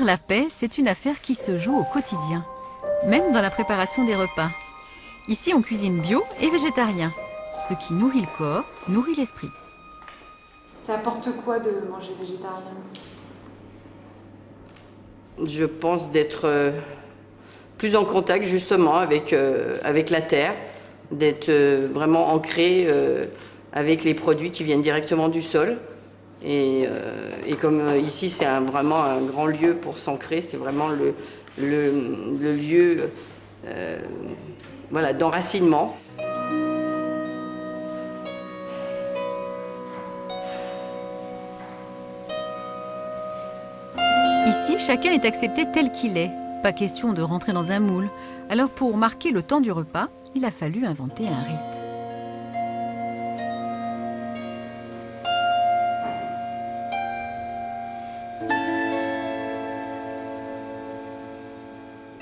Construire la paix, c'est une affaire qui se joue au quotidien, même dans la préparation des repas. Ici, on cuisine bio et végétarien. Ce qui nourrit le corps, nourrit l'esprit. Ça apporte quoi de manger végétarien? Je pense d'être plus en contact justement avec la terre, d'être vraiment ancré avec les produits qui viennent directement du sol. Et comme ici c'est vraiment un grand lieu pour s'ancrer, c'est vraiment le lieu voilà, d'enracinement. Ici, chacun est accepté tel qu'il est. Pas question de rentrer dans un moule. Alors pour marquer le temps du repas, il a fallu inventer un rite.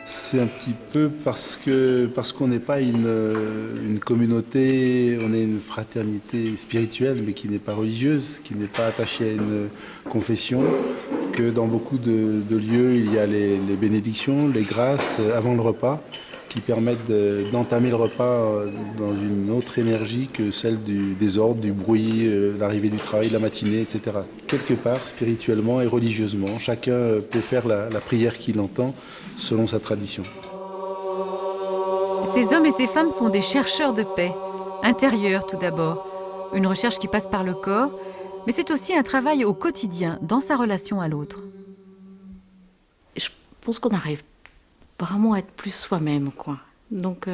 C'est un petit peu parce qu'on n'est pas une communauté, on est une fraternité spirituelle, mais qui n'est pas religieuse, qui n'est pas attachée à une confession, que dans beaucoup de lieux, il y a les bénédictions, les grâces avant le repas, qui permettent d'entamer le repas dans une autre énergie que celle du désordre, du bruit, l'arrivée du travail, de la matinée, etc. Quelque part, spirituellement et religieusement, chacun peut faire la prière qu'il entend selon sa tradition. Ces hommes et ces femmes sont des chercheurs de paix, intérieure tout d'abord. Une recherche qui passe par le corps, mais c'est aussi un travail au quotidien, dans sa relation à l'autre. Je pense qu'on arrive vraiment à être plus soi-même, quoi. Donc,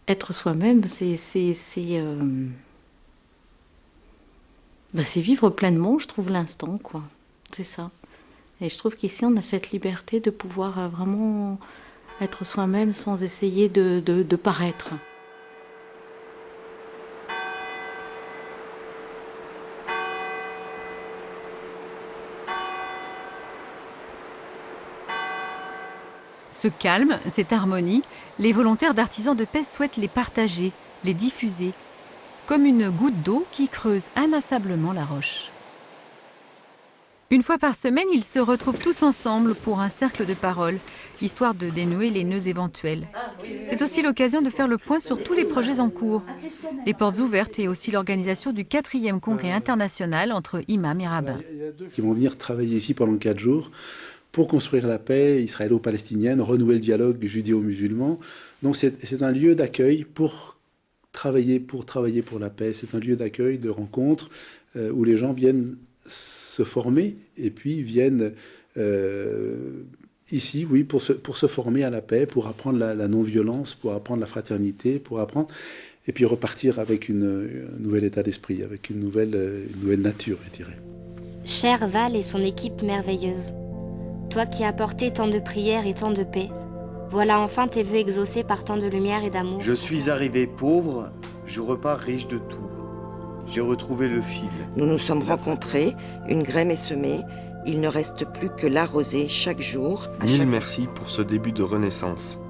être soi-même, c'est vivre pleinement, je trouve, l'instant, quoi. C'est ça. Et je trouve qu'ici, on a cette liberté de pouvoir vraiment être soi-même sans essayer de paraître. Ce calme, cette harmonie, les volontaires d'artisans de paix souhaitent les partager, les diffuser, comme une goutte d'eau qui creuse inlassablement la roche. Une fois par semaine, ils se retrouvent tous ensemble pour un cercle de parole, histoire de dénouer les nœuds éventuels. C'est aussi l'occasion de faire le point sur tous les projets en cours, les portes ouvertes et aussi l'organisation du 4e congrès international entre imams et rabbins. Qui vont venir travailler ici pendant 4 jours pour construire la paix israélo-palestinienne, renouer le dialogue judéo-musulman. Donc c'est un lieu d'accueil pour travailler pour la paix. C'est un lieu d'accueil, de rencontre, où les gens viennent se former et puis viennent ici, oui, pour se former à la paix, pour apprendre la non-violence, pour apprendre la fraternité, pour apprendre et puis repartir avec un nouvel état d'esprit, avec une nouvelle nature, je dirais. Cher Val et son équipe merveilleuse, toi qui as apporté tant de prières et tant de paix, voilà enfin tes vœux exaucés par tant de lumière et d'amour. Je suis arrivé pauvre, je repars riche de tout. J'ai retrouvé le fil. Nous nous sommes rencontrés, une graine est semée, il ne reste plus que l'arroser chaque jour. Mille merci pour ce début de renaissance.